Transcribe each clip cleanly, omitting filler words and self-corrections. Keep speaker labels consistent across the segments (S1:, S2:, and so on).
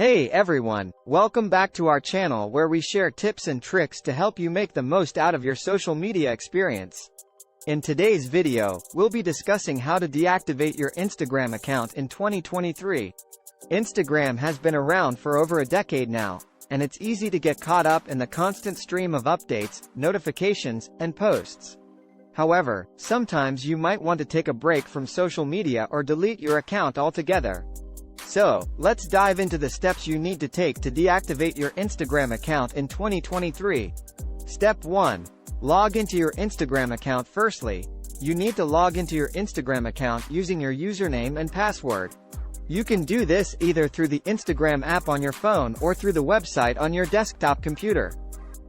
S1: Hey everyone, welcome back to our channel where we share tips and tricks to help you make the most out of your social media experience. In today's video, we'll be discussing how to deactivate your Instagram account in 2023. Instagram has been around for over a decade now, and it's easy to get caught up in the constant stream of updates, notifications, and posts. However, sometimes you might want to take a break from social media or delete your account altogether. So, let's dive into the steps you need to take to deactivate your Instagram account in 2023. Step 1. Log into your Instagram account. Firstly, you need to log into your Instagram account using your username and password. You can do this either through the Instagram app on your phone or through the website on your desktop computer.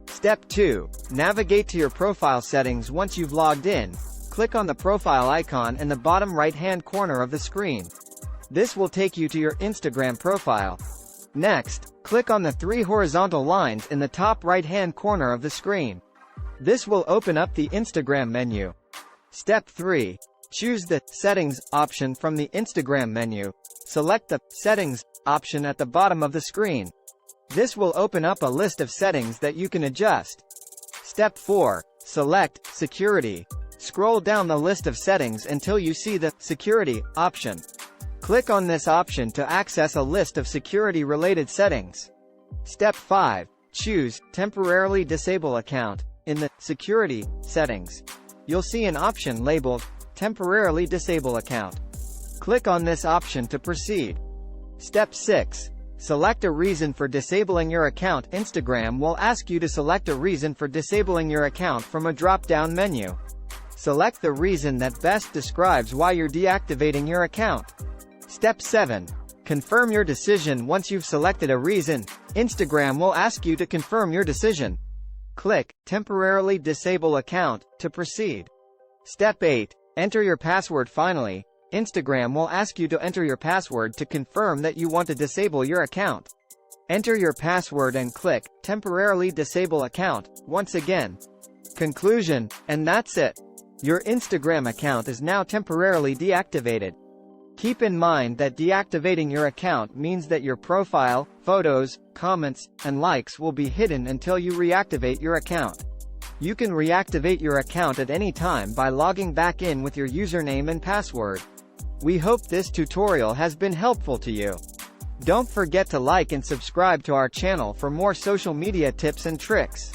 S1: Step 2. Navigate to your profile settings. Once you've logged in, click on the profile icon in the bottom right-hand corner of the screen. This will take you to your Instagram profile. Next, click on the three horizontal lines in the top right-hand corner of the screen. This will open up the Instagram menu. Step 3. Choose the Settings option from the Instagram menu. Select the Settings option at the bottom of the screen. This will open up a list of settings that you can adjust. Step 4. Select Security. Scroll down the list of settings until you see the Security option. Click on this option to access a list of security-related settings. Step 5. Choose Temporarily Disable Account. In the Security settings, you'll see an option labeled Temporarily Disable Account. Click on this option to proceed. Step 6. Select a reason for disabling your account. Instagram will ask you to select a reason for disabling your account from a drop-down menu. Select the reason that best describes why you're deactivating your account. Step 7. Confirm your decision. Once you've selected a reason, Instagram will ask you to confirm your decision. Click Temporarily Disable Account to proceed. Step 8. Enter your password. Finally, Instagram will ask you to enter your password to confirm that you want to disable your account. Enter your password and click Temporarily Disable Account once again. Conclusion, and that's it. Your Instagram account is now temporarily deactivated. Keep in mind that deactivating your account means that your profile, photos, comments, and likes will be hidden until you reactivate your account. You can reactivate your account at any time by logging back in with your username and password. We hope this tutorial has been helpful to you. Don't forget to like and subscribe to our channel for more social media tips and tricks.